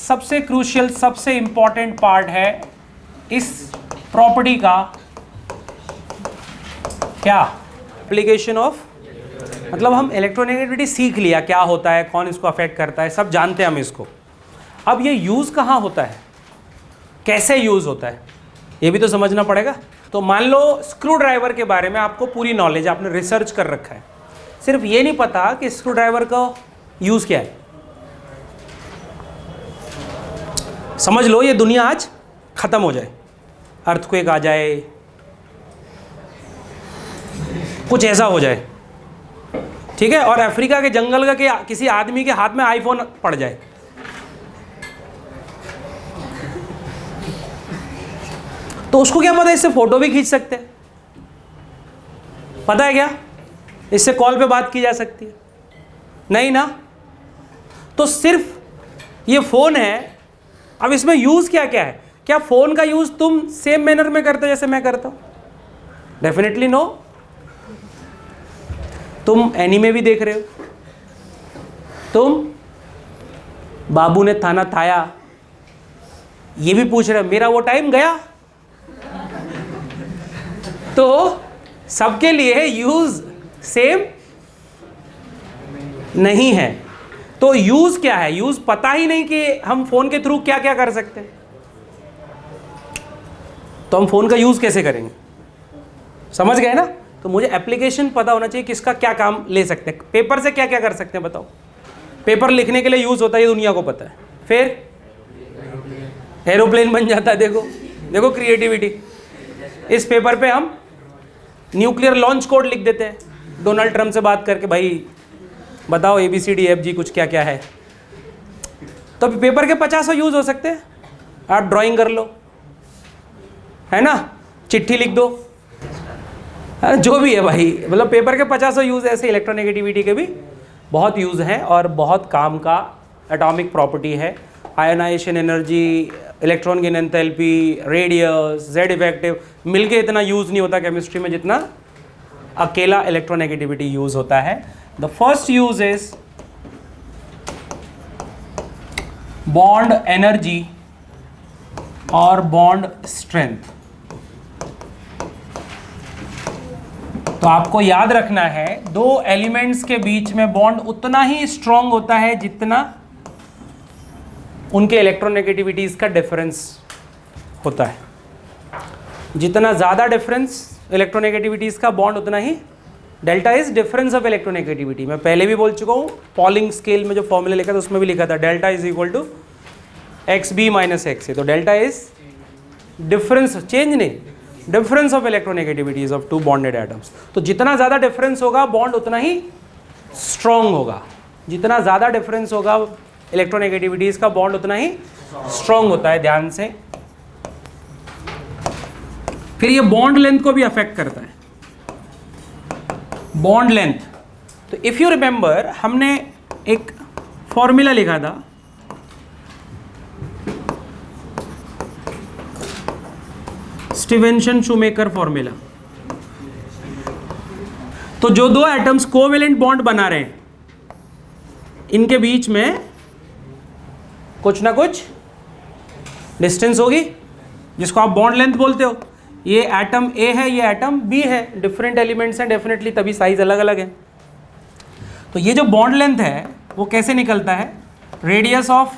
सबसे क्रूशियल, सबसे important part है इस प्रॉपर्टी का, क्या? एप्लीकेशन ऑफ, मतलब हम इलेक्ट्रोनेगेटिविटी सीख लिया क्या होता है, कौन इसको अफेक्ट करता है, सब जानते हैं हम इसको। अब ये यूज कहाँ होता है, कैसे यूज होता है, ये भी तो समझना पड़ेगा। तो मान लो स्क्रू ड्राइवर के बारे में आपको पूरी नॉलेज, आपने रिसर्च कर रखा है, सिर्फ ये नहीं पता कि स्क्रू ड्राइवर का यूज क्या है। समझ लो ये दुनिया आज खत्म हो जाए, अर्थक्वेक आ जाए, कुछ ऐसा हो जाए, ठीक है, और अफ्रीका के जंगल का किसी आदमी के हाथ में आईफोन पड़ जाए, तो उसको क्या पता, इससे फोटो भी खींच सकते हैं, पता है क्या, इससे कॉल पे बात की जा सकती है, नहीं ना? तो सिर्फ ये फोन है। अब इसमें यूज क्या क्या है? क्या फोन का यूज तुम सेम मैनर में करते हो जैसे मैं करता हूं? Definitely no. तुम एनीमे भी देख रहे हो, तुम बाबू ने थाना थाया ये भी पूछ रहे हो, मेरा वो टाइम गया। तो सबके लिए यूज सेम नहीं है। तो यूज क्या है? यूज पता ही नहीं कि हम फोन के थ्रू क्या क्या कर सकते हैं, तो हम फोन का यूज कैसे करेंगे? समझ गए ना? तो मुझे एप्लीकेशन पता होना चाहिए किसका क्या काम ले सकते हैं। पेपर से क्या क्या कर सकते हैं बताओ? पेपर लिखने के लिए यूज होता है, ये दुनिया को पता है। फिर एरोप्लेन बन जाता है। देखो देखो क्रिएटिविटी। इस पेपर पे हम न्यूक्लियर लॉन्च कोड लिख देते हैं, डोनाल्ड ट्रम्प से बात करके, भाई बताओ ABCDFG कुछ क्या क्या है। तो पेपर के 50 यूज हो सकते हैं। आप ड्राइंग कर लो, है ना, चिट्ठी लिख दो, जो भी है भाई, मतलब पेपर के 50 यूज ऐसे। इलेक्ट्रोनेगेटिविटी के भी बहुत यूज हैं और बहुत काम का एटॉमिक प्रॉपर्टी है। आयनाइजेशन एनर्जी, इलेक्ट्रॉन की एंथैल्पी, रेडियस, Z इफेक्टिव, मिलके इतना यूज नहीं होता केमिस्ट्री में जितना अकेला इलेक्ट्रोनेगेटिविटी यूज होता है। The first use is bond energy और बॉन्ड स्ट्रेंथ। तो आपको याद रखना है, दो एलिमेंट्स के बीच में बॉन्ड उतना ही स्ट्रांग होता है जितना उनके इलेक्ट्रोनेगेटिविटीज का डिफरेंस होता है। जितना ज़्यादा डिफरेंस इलेक्ट्रोनेगेटिविटीज का बॉन्ड, उतना ही delta is difference of electronegativity. मैं पहले भी बोल चुका हूँ, पॉलिंग स्केल में जो फॉर्मूला लिखा था उसमें भी लिखा था delta is equal to XB minus XA। तो डेल्टा इज डिफरेंस, चेंज नहीं, difference of electronegativities of two bonded atoms. तो जितना ज़्यादा डिफरेंस होगा बॉन्ड उतना ही स्ट्रॉन्ग होगा। जितना ज़्यादा डिफरेंस होगा इलेक्ट्रोनेगेटिविटीज का बॉन्ड उतना ही स्ट्रॉन्ग होता है। ध्यान से। फिर ये बॉन्ड लेंथ को भी अफेक्ट करता है। बॉन्ड लेंथ, तो इफ यू रिमेंबर हमने एक फॉर्मूला लिखा था, स्टीवेंसन शूमेकर फॉर्मूला। तो जो दो एटम्स कोवेलेंट बॉन्ड बना रहे हैं, इनके बीच में कुछ ना कुछ डिस्टेंस होगी, जिसको आप बॉन्ड लेंथ बोलते हो। ये एटम A है, ये एटम B है, डिफरेंट एलिमेंट्स हैं डेफिनेटली, तभी साइज अलग अलग है। तो ये जो बॉन्ड लेंथ है वो कैसे निकलता है? Radius of,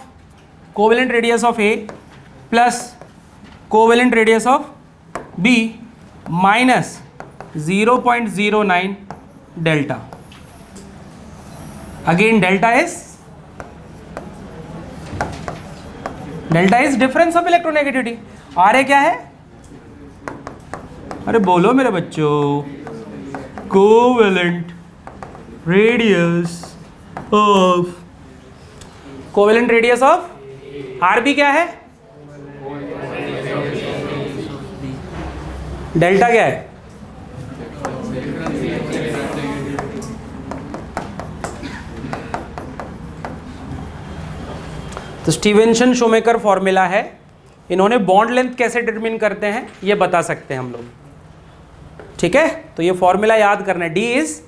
covalent radius of A plus covalent radius of B minus 0.09 delta. Again delta is difference of electronegativity. RA क्या है? अरे बोलो मेरे बच्चों, covalent radius of, covalent radius of RB क्या है? डेल्टा क्या है? तो स्टीवेंसन शूमेकर फॉर्मूला है। इन्होंने बॉन्ड लेंथ कैसे डिटरमिन करते हैं ये बता सकते हैं हम लोग, ठीक है? तो ये फॉर्मूला याद करना है, D is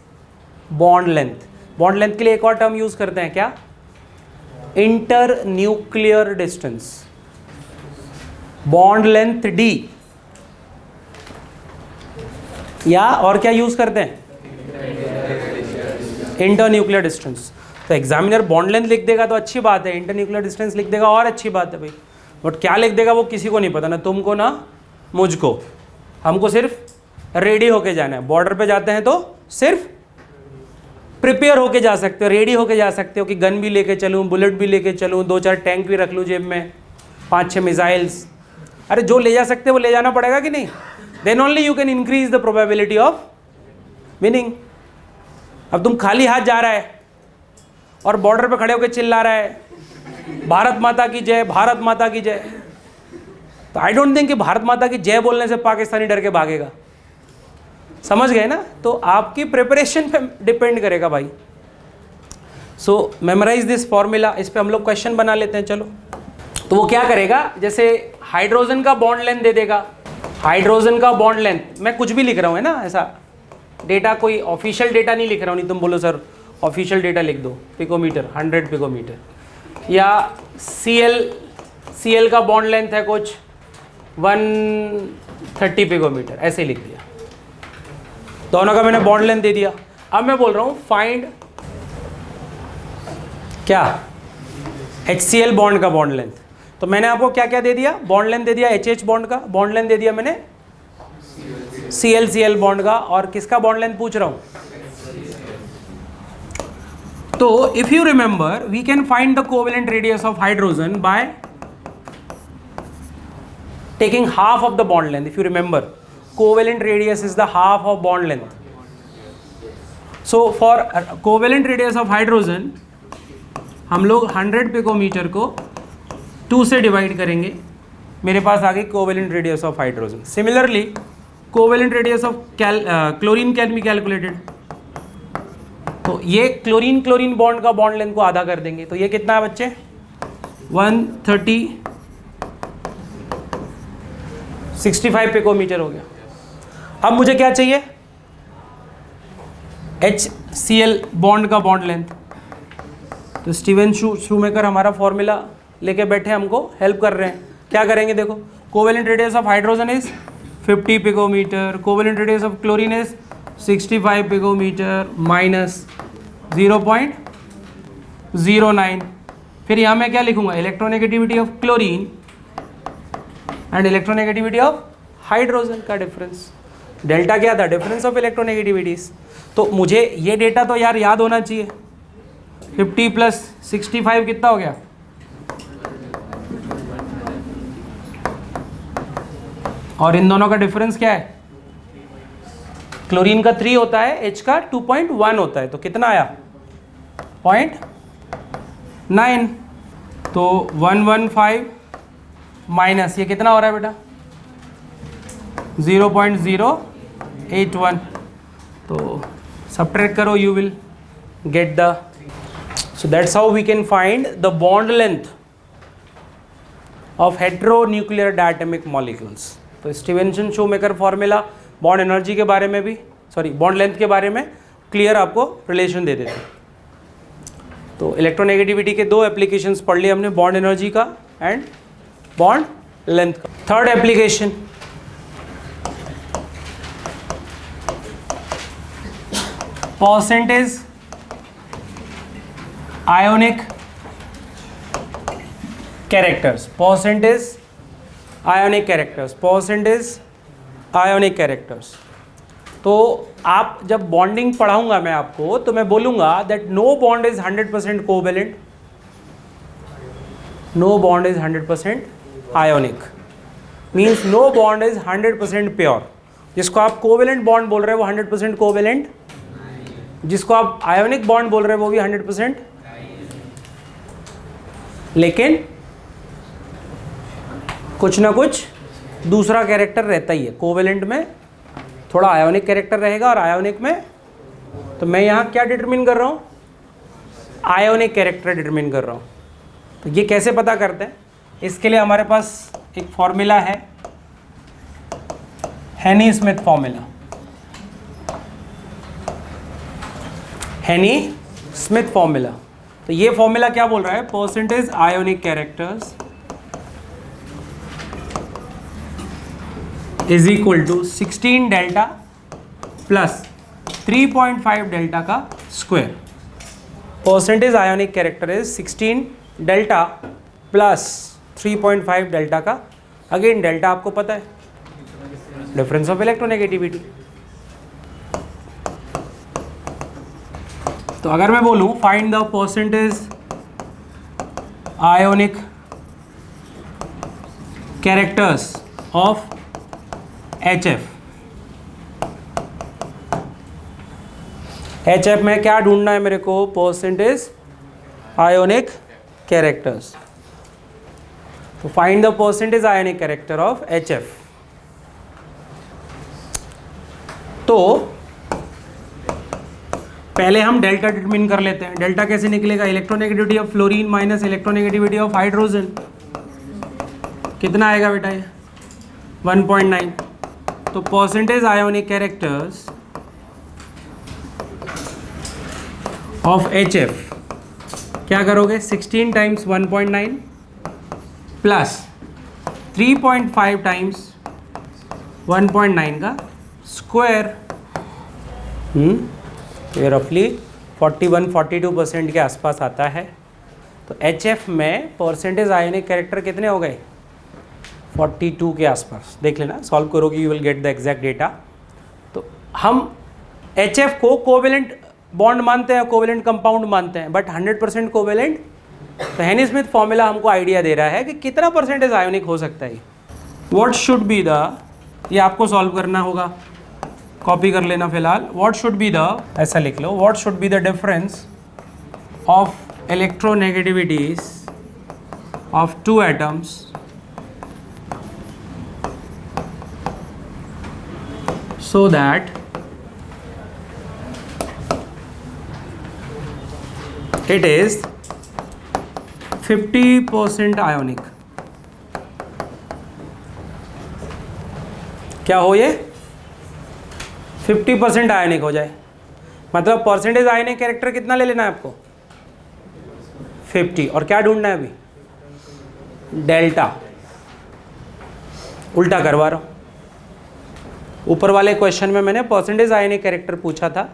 bond length. Bond length के लिए एक और टर्म यूज करते हैं क्या? Inter nuclear distance, bond length D, या और क्या यूज करते हैं, इंटर न्यूक्लियर डिस्टेंस। तो एग्जामिनर बॉन्ड लेंथ लिख देगा तो अच्छी बात है, इंटर न्यूक्लियर डिस्टेंस लिख देगा और अच्छी बात है भाई, बट क्या लिख देगा वो किसी को नहीं पता, ना तुमको ना मुझको। हमको सिर्फ रेडी होके जाना है। बॉर्डर पे जाते हैं तो सिर्फ प्रिपेयर होके जा सकते हो, रेडी होके जा सकते हो कि गन भी लेके चलूँ, बुलेट भी लेके चलूँ, 2-4 टैंक भी रख लूँ जेब में, 5-6 मिसाइल्स। अरे जो ले जा सकते हैं वो ले जाना पड़ेगा कि नहीं? Then only you can increase the probability of winning. अब तुम खाली हाथ जा रहा है और बॉर्डर पे खड़े होकर चिल्ला रहा है भारत माता की जय, भारत माता की जय, तो आई डोंट थिंक कि भारत माता की जय बोलने से पाकिस्तानी डर के भागेगा। समझ गए ना? तो आपकी प्रिपरेशन पे डिपेंड करेगा भाई। सो मेमोराइज दिस फॉर्मूला। इस पे हम लोग क्वेश्चन बना लेते हैं। चलो, तो वो क्या करेगा, जैसे हाइड्रोजन का बॉन्ड लेंथ दे देगा, हाइड्रोजन का बॉन्ड लेंथ, मैं कुछ भी लिख रहा हूँ है ना, ऐसा डेटा कोई ऑफिशियल डेटा नहीं लिख रहा हूँ, नहीं तुम बोलो सर ऑफिशियल डेटा लिख दो, पिकोमीटर 100 पिकोमीटर, या Cl का बॉन्ड लेंथ है कुछ 130 पिकोमीटर, ऐसे लिख दिया, दोनों का मैंने बॉन्ड लेंथ दे दिया। अब मैं बोल रहा हूँ फाइंड क्या, HCl बॉन्ड का बॉन्ड लेंथ। तो मैंने आपको क्या क्या दे दिया, बॉन्ड लेंथ दे दिया, HH बॉन्ड का बॉन्ड लेंथ दे दिया मैंने, Cl बॉन्ड का, और किसका बॉन्ड लेंथ पूछ रहा हूँ। तो if you remember we can find the covalent radius of hydrogen by taking half of the bond length. If you remember covalent radius is the half of bond length. So for covalent radius of hydrogen हम लोग 100 picometre को 2 से divide करेंगे, मेरे पास आ गई covalent radius of hydrogen. Similarly covalent radius of chlorine can be calculated. तो ये chlorine chlorine bond का बॉन्ड लेंथ को आधा कर देंगे, तो ये कितना है बच्चे, 130 65 पिकोमीटर हो गया। अब मुझे क्या चाहिए, HCl बॉन्ड का बॉन्ड लेंथ। तो स्टीवन शूमेकर हमारा फॉर्मूला लेके बैठे, हमको हेल्प कर रहे हैं। क्या करेंगे देखो, covalent radius of hydrogen is 50 picometer, covalent radius of chlorine is 65 picometer minus 0.09। फिर यहाँ मैं क्या लिखूंगा, electronegativity of chlorine and electronegativity of hydrogen का डिफरेंस। डेल्टा क्या था, डिफरेंस ऑफ इलेक्ट्रोनेगेटिविटीज। तो मुझे ये डेटा तो यार याद होना चाहिए। 50 प्लस 65 कितना हो गया, और इन दोनों का डिफरेंस क्या है, क्लोरीन का 3 होता है, H का 2.1 होता है, तो कितना आया 0.9। तो 115 माइनस ये कितना हो रहा है बेटा 0.081। तो सब्ट्रैक्ट करो, you will get the, so that's how we can find the bond length of heteronuclear diatomic molecules। तो Stevenson shoemaker formula bond energy के बारे में भी, सॉरी बॉन्ड लेंथ के बारे में क्लियर आपको रिलेशन दे देते हैं। तो इलेक्ट्रोनेगेटिविटी के 2 एप्लीकेशंस पढ़ लिए हमने, बॉन्ड एनर्जी का एंड बॉन्ड लेंथ का। Third application, percentage ionic characters, percentage ionic characters, percentage ionic characters. तो आप जब बॉन्डिंग पढ़ाऊंगा मैं आपको, तो मैं बोलूंगा that no bond is 100% covalent, no bond is 100% ionic, means no bond is 100% pure. जिसको आप कोवेलेंट बॉन्ड बोल रहे हो वो 100% कोवेलेंट, जिसको आप आयोनिक बॉन्ड बोल रहे हो वो भी 100%, लेकिन कुछ ना कुछ दूसरा कैरेक्टर रहता ही है। कोवेलेंट में थोड़ा आयोनिक कैरेक्टर रहेगा, और आयोनिक में, तो मैं यहाँ क्या डिटरमिन कर रहा हूँ, आयोनिक कैरेक्टर डिटरमिन कर रहा हूँ। तो ये कैसे पता करते हैं, इसके लिए हमारे पास एक फॉर्मूला है, Hannay Smith formula. Hannay Smith formula तो ये फॉर्मूला क्या बोल रहा है, percentage ionic characters is equal to 16 delta plus 3.5 delta का square. Percentage ionic character is 16 delta plus 3.5 delta का, अगेन डेल्टा आपको पता है, डिफरेंस ऑफ इलेक्ट्रोनेगेटिविटी। तो अगर मैं बोलूं find the percentage ionic characters of HF, HF में क्या ढूंढना है मेरे को, परसेंटेज आयोनिक कैरेक्टर्स। तो find the percentage ionic character of HF। तो पहले हम डेल्टा डिटरमिन कर लेते हैं। डेल्टा कैसे निकलेगा, electronegativity of fluorine minus electronegativity of hydrogen, कितना आएगा बेटा ये 1.9। तो percentage ionic characters of HF क्या करोगे, 16 टाइम्स 1.9 प्लस 3.5 टाइम्स 1.9 का स्क्वायर। ये रफली 41-42% के आसपास आता है। तो HF में परसेंटेज आयोनिक कैरेक्टर कितने हो गए, 42 के आसपास। देख लेना, सॉल्व करोगे you will get the exact data. तो हम HF को कोवेलेंट बॉन्ड मानते हैं, कोवेलेंट कंपाउंड मानते हैं, बट 100% कोवेलेंट। तो हेनी स्मिथ फॉर्मूला हमको आइडिया दे रहा है कि कितना परसेंटेज आयोनिक हो सकता है। व्हाट शुड बी द, ये आपको सॉल्व करना होगा, कॉपी कर लेना फिलहाल। व्हाट शुड बी द, ऐसा लिख लो, what should be the difference of electronegativities of 2 atoms so that it is 50% ionic। क्या हो ये 50% आयनिक हो जाए, मतलब परसेंटेज आयनिक कैरेक्टर कितना ले लेना है आपको 50, और क्या ढूंढना है अभी, डेल्टा। उल्टा करवा रहा हूं, ऊपर वाले क्वेश्चन में मैंने परसेंटेज आयनिक कैरेक्टर पूछा था,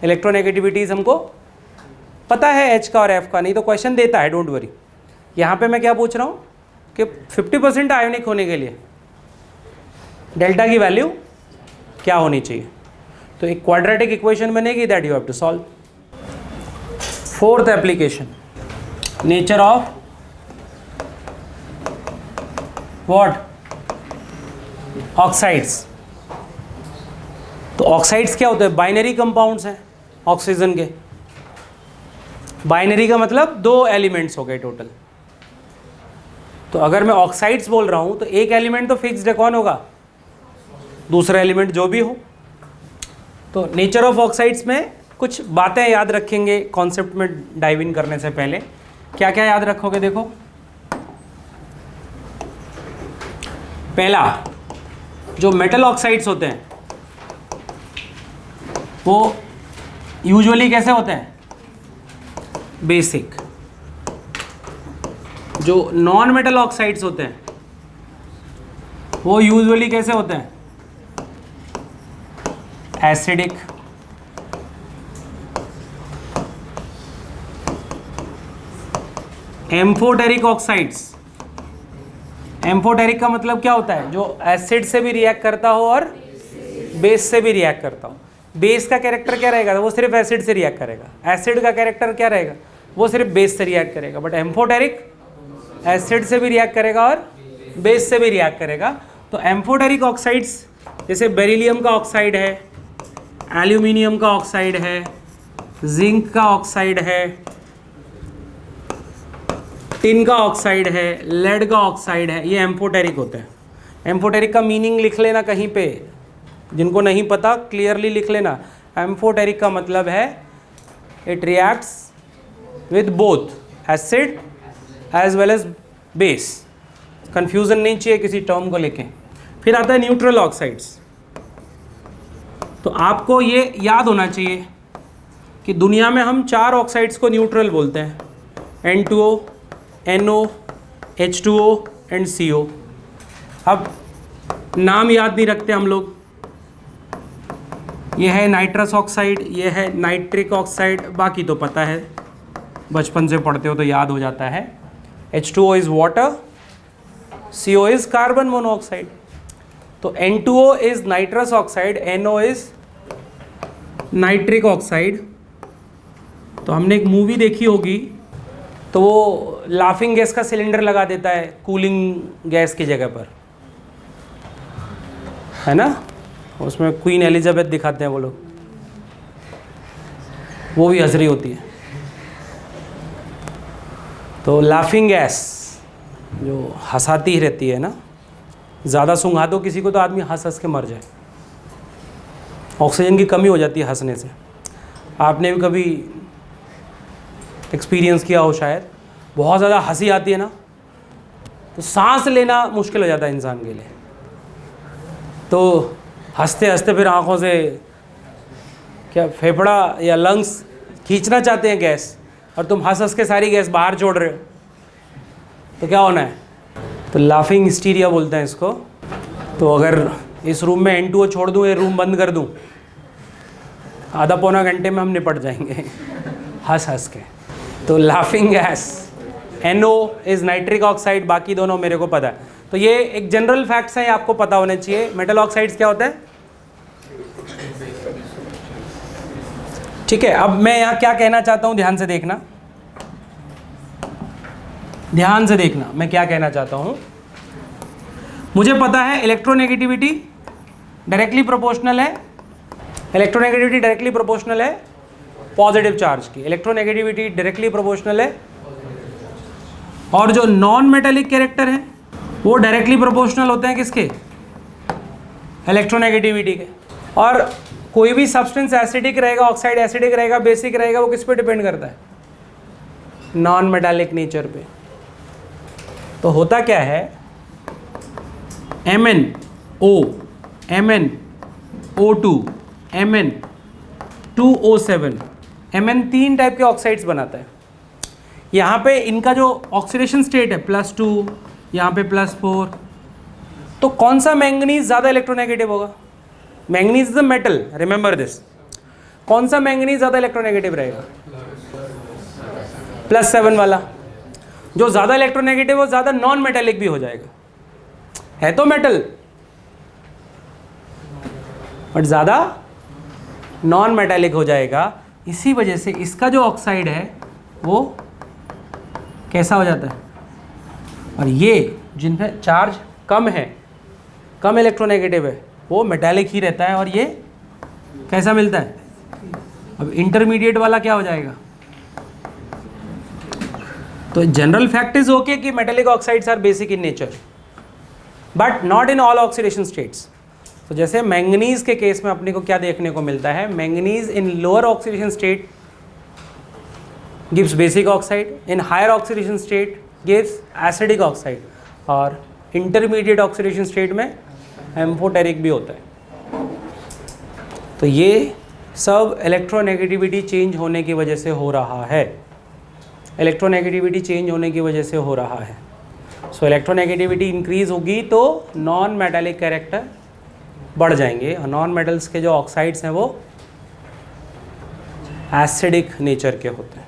इलेक्ट्रोनेगेटिविटीज हमको पता है H का और F का, नहीं तो क्वेश्चन देता है, डोंट वरी। यहाँ पे मैं क्या पूछ रहा हूँ कि 50% आयोनिक होने के लिए डेल्टा की वैल्यू क्या होनी चाहिए। तो एक क्वाड्रेटिक इक्वेशन बनेगी, that you have to solve. Fourth application, nature of what, oxides. तो ऑक्साइड्स क्या होते हैं, बाइनरी कंपाउंड्स हैं ऑक्सीजन के। बाइनरी का मतलब 2 एलिमेंट्स हो गए टोटल। तो अगर मैं ऑक्साइड्स बोल रहा हूं तो एक एलिमेंट तो फिक्स्ड है, कौन होगा, दूसरा एलिमेंट जो भी हो। तो नेचर ऑफ ऑक्साइड्स में कुछ बातें याद रखेंगे कॉन्सेप्ट में डाइव इन करने से पहले। क्या क्या याद रखोगे, देखो पहला, जो मेटल ऑक्साइड्स होते हैं वो यूजुअली कैसे होते हैं, बेसिक। जो नॉन मेटल ऑक्साइड्स होते हैं वो यूजुअली कैसे होते हैं, एसिडिक। एम्फोटेरिक ऑक्साइड्स, एम्फोटेरिक का मतलब क्या होता है, जो एसिड से भी रिएक्ट करता हो और बेस से भी रिएक्ट करता हो। बेस का कैरेक्टर क्या रहेगा, वो सिर्फ एसिड से रिएक्ट करेगा। एसिड का कैरेक्टर क्या रहेगा, वो सिर्फ बेस से रिएक्ट करेगा। बट एम्फोटेरिक एसिड से भी रिएक्ट करेगा और बेस से भी रिएक्ट करेगा। तो एम्फोटेरिक ऑक्साइड्स जैसे बेरिलियम का ऑक्साइड है, एल्यूमिनियम का ऑक्साइड है, जिंक का ऑक्साइड है, टिन का ऑक्साइड है, लेड का ऑक्साइड है, ये एम्फोटेरिक होता है। एम्फोटेरिक का मीनिंग लिख लेना कहीं पे, जिनको नहीं पता क्लियरली लिख लेना। एम्फोटेरिक का मतलब है it reacts with both acid as well as base. Confusion नहीं चाहिए किसी टर्म को लेके। फिर आता है न्यूट्रल ऑक्साइड्स। तो आपको ये याद होना चाहिए कि दुनिया में हम 4 ऑक्साइड्स को न्यूट्रल बोलते हैं, N2O, NO, H2O and CO। अब नाम याद नहीं रखते हम लोग, ये है नाइट्रस ऑक्साइड, ये है नाइट्रिक ऑक्साइड, बाकी तो पता है, बचपन से पढ़ते हो तो याद हो जाता है। H2O is water, CO is carbon monoxide. तो N2O is nitrous oxide, NO is nitric oxide. तो हमने एक मूवी देखी होगी, तो वो लाफिंग गैस का सिलेंडर लगा देता है कूलिंग गैस की जगह पर, है ना, उसमें क्वीन एलिजाबेथ दिखाते हैं वो लोग, वो भी हंस रही होती है। तो लाफिंग गैस जो हंसाती ही रहती है ना, ज़्यादा सूंघा दो किसी को तो आदमी हंस हंस के मर जाए, ऑक्सीजन की कमी हो जाती है हंसने से। आपने भी कभी एक्सपीरियंस किया हो शायद, बहुत ज़्यादा हंसी आती है ना, तो सांस लेना मुश्किल हो जाता है इंसान के लिए। तो हंसते हंसते फिर आँखों से क्या फेफड़ा या लंग्स खींचना चाहते हैं गैस, और तुम हंस हंस के सारी गैस बाहर छोड़ रहे हो, तो क्या होना है? तो लाफिंग हिस्टीरिया बोलते हैं इसको। तो अगर इस रूम में N2O छोड़ दूँ, ये रूम बंद कर दूँ, आधा पौना घंटे में हम निपट जाएंगे हंस हंस के। तो laughing gas, NO is nitric oxide, बाकी दोनों मेरे को पता है। तो ये एक जनरल फैक्ट्स हैं, आपको पता होने चाहिए। मेटल ऑक्साइड्स क्या होता है? ठीक है, अब मैं यहाँ क्या कहना चाहता हूँ, ध्यान से देखना, ध्यान से देखना मैं क्या कहना चाहता हूँ। मुझे पता है इलेक्ट्रोनेगेटिविटी डायरेक्टली प्रोपोर्शनल है, इलेक्ट्रोनेगेटिविटी डायरेक्टली प्रोपोर्शनल है पॉजिटिव चार्ज की, इलेक्ट्रोनेगेटिविटी डायरेक्टली प्रोपोर्शनल है। और जो नॉन मेटालिक कैरेक्टर हैं वो डायरेक्टली प्रोपोर्शनल होते हैं किसके? इलेक्ट्रोनेगेटिविटी के। और कोई भी सब्सटेंस एसिडिक रहेगा, ऑक्साइड एसिडिक रहेगा, बेसिक रहेगा, वो किस पे डिपेंड करता है? नॉन मेटालिक नेचर पे। तो होता क्या है, MnO, MnO2, Mn2O7, Mn 3 type के ऑक्साइड्स बनाता है। यहाँ पे इनका जो ऑक्सीडेशन स्टेट है +2, यहाँ पे +4, तो कौन सा मैंगनीज ज़्यादा इलेक्ट्रोनेगेटिव होगा? Manganese is the metal, remember this. कौन सा मैंगनीज ज़्यादा इलेक्ट्रोनेगेटिव रहेगा? +7 वाला। जो ज़्यादा इलेक्ट्रोनेगेटिव वो ज़्यादा नॉन मेटेलिक भी हो जाएगा, है तो मेटल बट ज़्यादा नॉन मेटेलिक हो जाएगा। इसी वजह से इसका जो ऑक्साइड है वो कैसा हो जाता है, और ये जिनमें चार्ज कम है, कम इलेक्ट्रोनेगेटिव है, वो मेटालिक ही रहता है, और ये कैसा मिलता है? अब इंटरमीडिएट वाला क्या हो जाएगा? तो जनरल फैक्ट इज ओके कि metallic oxides are basic in nature but not in all oxidation states. तो जैसे मैंगनीज के केस में अपने को क्या देखने को मिलता है, manganese in lower oxidation state gives basic oxide, in higher oxidation state gives acidic oxide, और intermediate oxidation state में एम्फोटेरिक भी होता है। तो ये सब इलेक्ट्रोनेगेटिविटी चेंज होने की वजह से हो रहा है, इलेक्ट्रोनेगेटिविटी चेंज होने की वजह से हो रहा है। सो इलेक्ट्रोनेगेटिविटी इंक्रीज होगी तो नॉन मेटालिक कैरेक्टर बढ़ जाएंगे, और नॉन मेटल्स के जो ऑक्साइड्स हैं वो एसिडिक नेचर के होते हैं।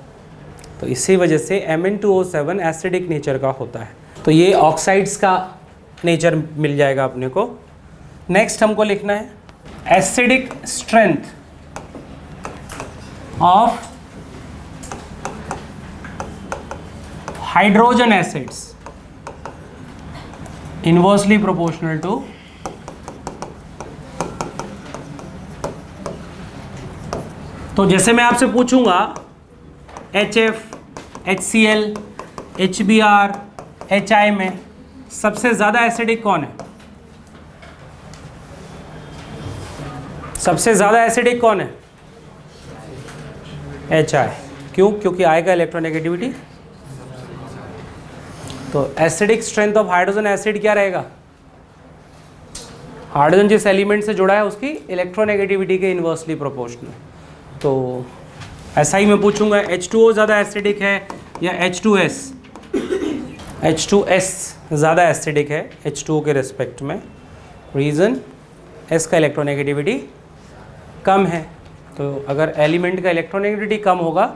तो इसी वजह से Mn2O7 एसिडिक नेचर का होता है। तो ये ऑक्साइड्स का नेचर मिल जाएगा अपने को। नेक्स्ट हमको लिखना है acidic strength of hydrogen acids inversely proportional to तो जैसे मैं आपसे पूछूंगा HF, HCl, HBr, HI में सबसे ज़्यादा एसिडिक कौन है? सबसे ज़्यादा एसिडिक कौन है? HI। क्यों? क्योंकि I का इलेक्ट्रोनेगेटिविटी। तो acidic strength of hydrogen acid क्या रहेगा? हाइड्रोजन जिस एलिमेंट से जुड़ा है उसकी इलेक्ट्रोनेगेटिविटी के इन्वर्सली प्रोपोर्शनल। तो ऐसा ही मैं पूछूंगा H2O ज़्यादा एसिडिक है या H2S? H2S ज़्यादा एसिडिक है H2O के रिस्पेक्ट में। रीज़न, S का इलेक्ट्रोनेगेटिविटी कम है। तो अगर एलिमेंट का इलेक्ट्रोनेगेटिविटी कम होगा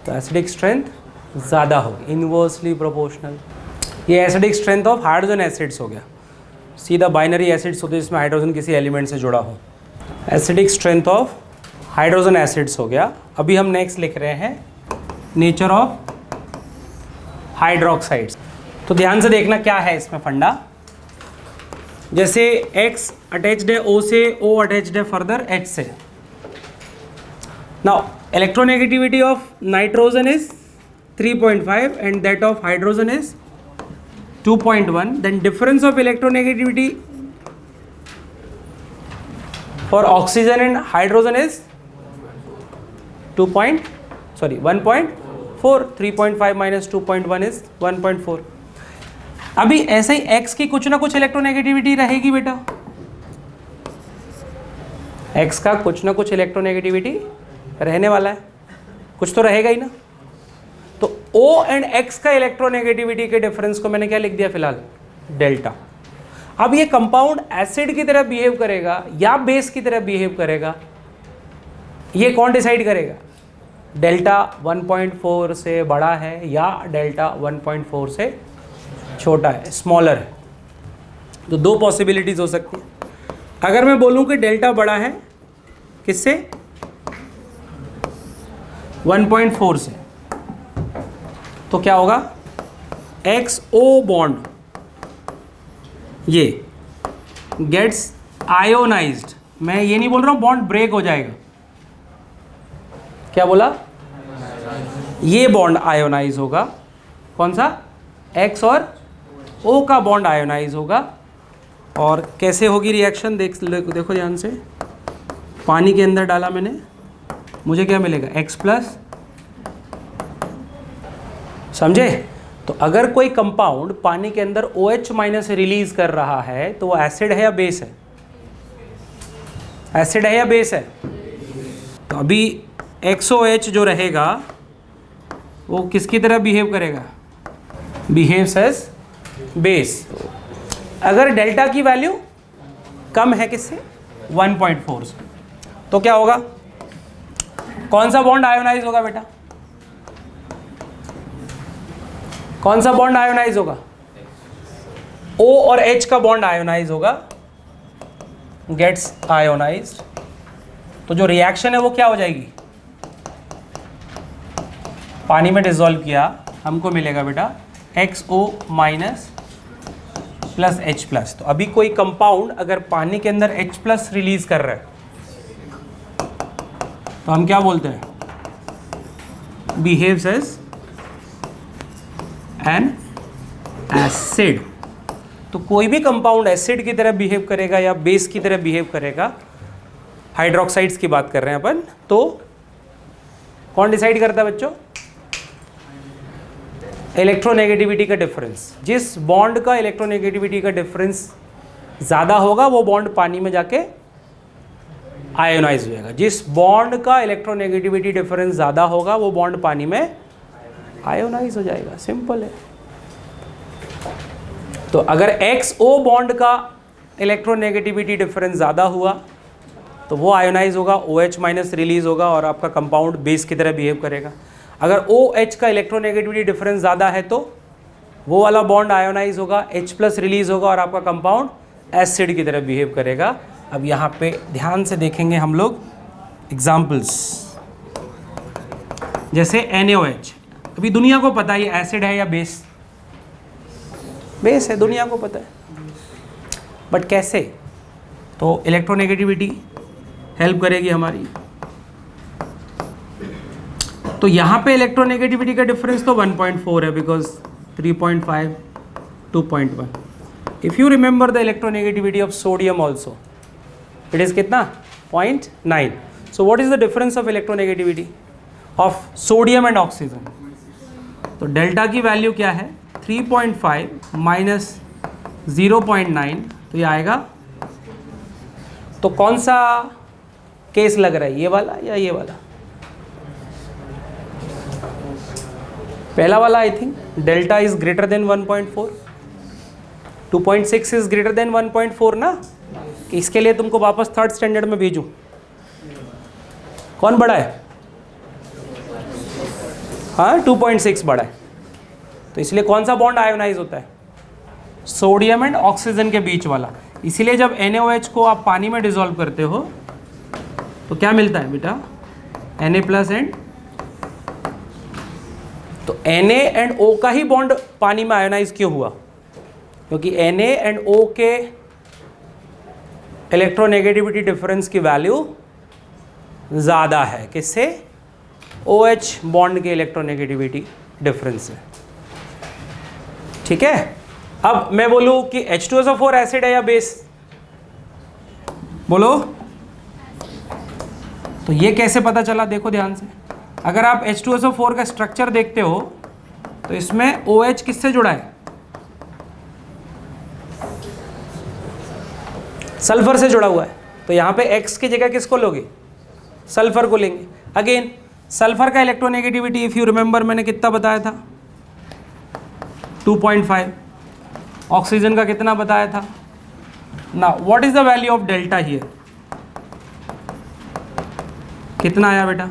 तो एसिडिक स्ट्रेंथ ज़्यादा होगी, इन्वर्सली प्रोपोर्शनल। ये acidic strength of hydrogen acids हो गया। सीधा बाइनरी एसिड्स होते हैं जिसमें हाइड्रोजन किसी एलिमेंट से जुड़ा हो। Acidic strength of hydrogen acids हो गया। अभी हम नेक्स्ट लिख रहे हैं नेचर ऑफ हाइड्रोक्साइड्स। तो ध्यान से देखना क्या है इसमें फंडा। जैसे X अटैच्ड है O से, O अटैच्ड है फर्दर H से। Now electronegativity of nitrogen is 3.5 and that of hydrogen is 2.1. Then difference of electronegativity for oxygen and hydrogen is 1.4. 3.5 minus 2.1 is 1.4. अभी ऐसे ही X की कुछ ना कुछ इलेक्ट्रोनेगेटिविटी रहेगी बेटा। X का कुछ ना कुछ इलेक्ट्रोनेगेटिविटी रहने वाला है, कुछ तो रहेगा ही ना। तो O एंड X का इलेक्ट्रोनेगेटिविटी के डिफरेंस को मैंने क्या लिख दिया फिलहाल, डेल्टा। अब ये कंपाउंड एसिड की तरह बिहेव करेगा या बेस की तरह बिहेव करेगा, ये कौन डिसाइड करेगा? डेल्टा 1.4 से बड़ा है या डेल्टा 1.4 से छोटा है, स्मॉलर है। तो दो पॉसिबिलिटीज हो सकती हैं। अगर मैं बोलूं कि डेल्टा बड़ा है किससे? 1.4 से, तो क्या होगा? XO बॉन्ड ये गेट्स आयोनाइज्ड। मैं ये नहीं बोल रहा हूं बॉन्ड ब्रेक हो जाएगा, क्या बोला? ये बॉन्ड आयोनाइज होगा। कौन सा? X और O का बॉन्ड आयोनाइज होगा। और कैसे होगी रिएक्शन देखो ध्यान से। पानी के अंदर डाला मैंने, मुझे क्या मिलेगा? X plus. समझे? तो अगर कोई कंपाउंड पानी के अंदर OH माइनस रिलीज कर रहा है तो वो एसिड है या बेस है? एसिड है या बेस है? तो अभी XOH जो रहेगा वो किसकी तरह बिहेव करेगा? Behaves as base. अगर डेल्टा की वैल्यू कम है किससे? 1.4 से, तो क्या होगा? कौन सा बॉन्ड आयोनाइज होगा बेटा? कौन सा बॉन्ड आयोनाइज होगा? O और H का बॉन्ड आयोनाइज होगा, गेट्स आयोनाइज्ड। तो जो रिएक्शन है वो क्या हो जाएगी? पानी में डिसॉल्व किया, हमको मिलेगा बेटा XO minus plus H plus. तो अभी कोई कंपाउंड अगर पानी के अंदर H प्लस रिलीज कर रहा है तो हम क्या बोलते हैं? Behaves as an acid. तो कोई भी कंपाउंड एसिड की तरह बिहेव करेगा या बेस की तरह बिहेव करेगा, हाइड्रोक्साइड्स की बात कर रहे हैं अपन, तो कौन डिसाइड करता है बच्चों? इलेक्ट्रोनेगेटिविटी का डिफरेंस। जिस बॉन्ड का इलेक्ट्रोनेगेटिविटी का डिफरेंस ज़्यादा होगा वो बॉन्ड पानी में जाके आयोनाइज हो जाएगा। जिस बॉन्ड का इलेक्ट्रोनेगेटिविटी डिफरेंस ज़्यादा होगा वो बॉन्ड पानी में आयोनाइज हो जाएगा। सिंपल है। तो अगर XO बॉन्ड का इलेक्ट्रोनेगेटिविटी डिफरेंस ज़्यादा हुआ तो वो आयोनाइज होगा, OH माइनस रिलीज होगा और आपका कंपाउंड बेस की तरह बिहेव करेगा। अगर OH का इलेक्ट्रोनेगेटिविटी डिफरेंस ज़्यादा है तो वो वाला बॉन्ड आयोनाइज होगा, H प्लस रिलीज होगा और आपका कंपाउंड एसिड की तरह बिहेव करेगा। अब यहाँ पे ध्यान से देखेंगे हम लोग एग्जाम्पल्स। जैसे NaOH, अभी दुनिया को पता है ये एसिड है या बेस? बेस है, दुनिया को पता है। बट कैसे? तो इलेक्ट्रोनेगेटिविटी हेल्प करेगी हमारी। तो यहाँ पे इलेक्ट्रोनेगेटिविटी का डिफरेंस तो 1.4 है, because 3.5 2.1। If you remember the electronegativity of sodium also, it is कितना? 0.9। So what is the difference of electronegativity of sodium and oxygen? तो डेल्टा की वैल्यू क्या है? 3.5 माइनस 0.9, तो ये आएगा। तो कौन सा केस लग रहा है, ये वाला या ये वाला? पहला वाला I think delta is greater than 1.4, 2.6 is greater than 1.4 ना। इसके लिए तुमको वापस थर्ड स्टैंडर्ड में भेजूं, कौन बड़ा है? हाँ 2.6 बड़ा है। तो इसलिए कौन सा बॉन्ड आयोनाइज होता है? सोडियम एंड ऑक्सीजन के बीच वाला। इसीलिए जब NaOH को आप पानी में डिसॉल्व करते हो तो क्या मिलता है बेटा? Na+ एंड, तो Na एंड O का ही बॉन्ड पानी में आयोनाइज क्यों हुआ? क्योंकि Na एंड O के इलेक्ट्रोनेगेटिविटी डिफरेंस की वैल्यू ज़्यादा है किससे? OH बॉन्ड के इलेक्ट्रोनेगेटिविटी डिफरेंस से। ठीक है, अब मैं बोलूं कि H2SO4 एसिड है या बेस? बोलो। तो ये कैसे पता चला? देखो ध्यान से, अगर आप H2SO4 का स्ट्रक्चर देखते हो तो इसमें OH किससे जुड़ा है? सल्फर से जुड़ा हुआ है। तो यहाँ पे X की जगह किसको लोगे? सल्फर को लेंगे। अगेन सल्फर का इलेक्ट्रोनेगेटिविटी इफ यू रिमेंबर मैंने कितना बताया था? 2.5। ऑक्सीजन का कितना बताया था? Now what is the value of delta here? कितना आया बेटा?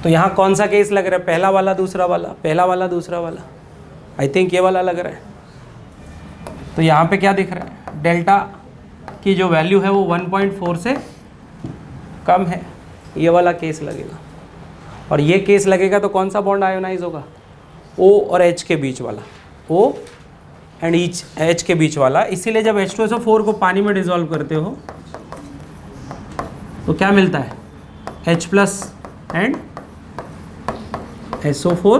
तो यहाँ कौन सा केस लग रहा है? पहला वाला दूसरा वाला? पहला वाला दूसरा वाला? आई थिंक ये वाला लग रहा है। तो यहाँ पे क्या दिख रहा है? डेल्टा की जो वैल्यू है वो 1.4 से कम है, ये वाला केस लगेगा। और ये केस लगेगा तो कौन सा बॉन्ड आयोनाइज होगा? O और H के बीच वाला, O एंड H के बीच वाला। इसीलिए जब H2SO4 को पानी में डिसॉल्व करते हो तो क्या मिलता है? H+ and SO4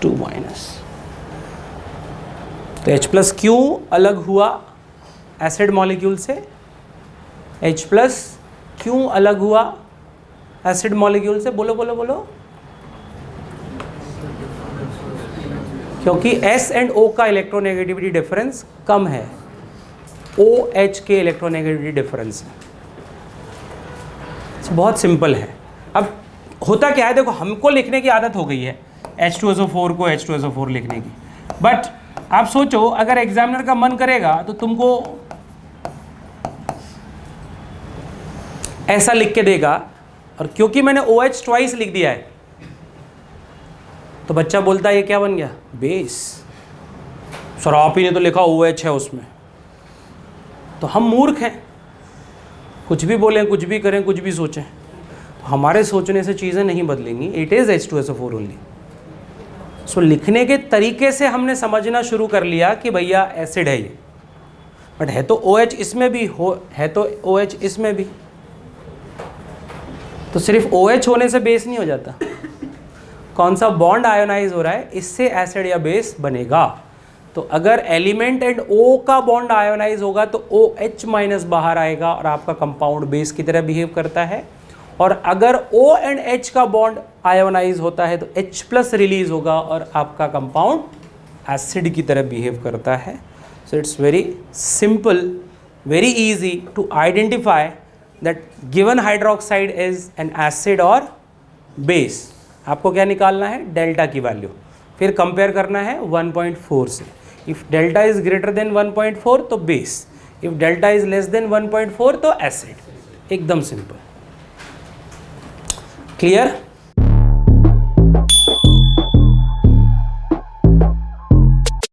2-। तो H+ क्यों अलग हुआ एसिड मॉलिक्यूल से? H+ क्यों अलग हुआ एसिड मॉलिक्यूल से? बोलो बोलो बोलो। क्योंकि S एंड O का इलेक्ट्रोनेगेटिविटी डिफरेंस कम है, OH के इलेक्ट्रोनेगेटिविटी डिफरेंस है। बहुत सिंपल है। अब होता क्या है, देखो हमको लिखने की आदत हो गई है H2SO4 को H2SO4 लिखने की, बट आप सोचो अगर एग्जामिनर का मन करेगा तो तुमको ऐसा लिख के देगा, और क्योंकि मैंने OH ट्वाइस लिख दिया है तो बच्चा बोलता है ये क्या बन गया? बेस। सर आप ही ने तो लिखा OH है उसमें। तो हम मूर्ख हैं, कुछ भी बोलें, कुछ भी करें, कुछ भी सोचें, तो हमारे सोचने से चीज़ें नहीं बदलेंगी। It is H2SO4 only. So लिखने के तरीके से हमने समझना शुरू कर लिया कि भैया एसिड है ये, बट है तो OH इसमें भी है तो OH इसमें भी। तो सिर्फ OH होने से बेस नहीं हो जाता, कौन सा बॉन्ड आयोनाइज हो रहा है इससे एसिड या बेस बनेगा। तो अगर एलिमेंट एंड O का बॉन्ड आयोनाइज होगा तो OH- बाहर आएगा और आपका कंपाउंड बेस की तरह बिहेव करता है, और अगर O एंड H का बॉन्ड आयोनाइज होता है तो H+ रिलीज होगा और आपका कंपाउंड एसिड की तरह बिहेव करता है। So it's very simple, very easy to identify that given hydroxide is an acid और बेस। आपको क्या निकालना है? डेल्टा की वैल्यू, फिर कंपेयर करना है 1.4 से। If delta is greater than 1.4 तो base, if delta is less than 1.4 तो एसिड। एकदम सिंपल। क्लियर?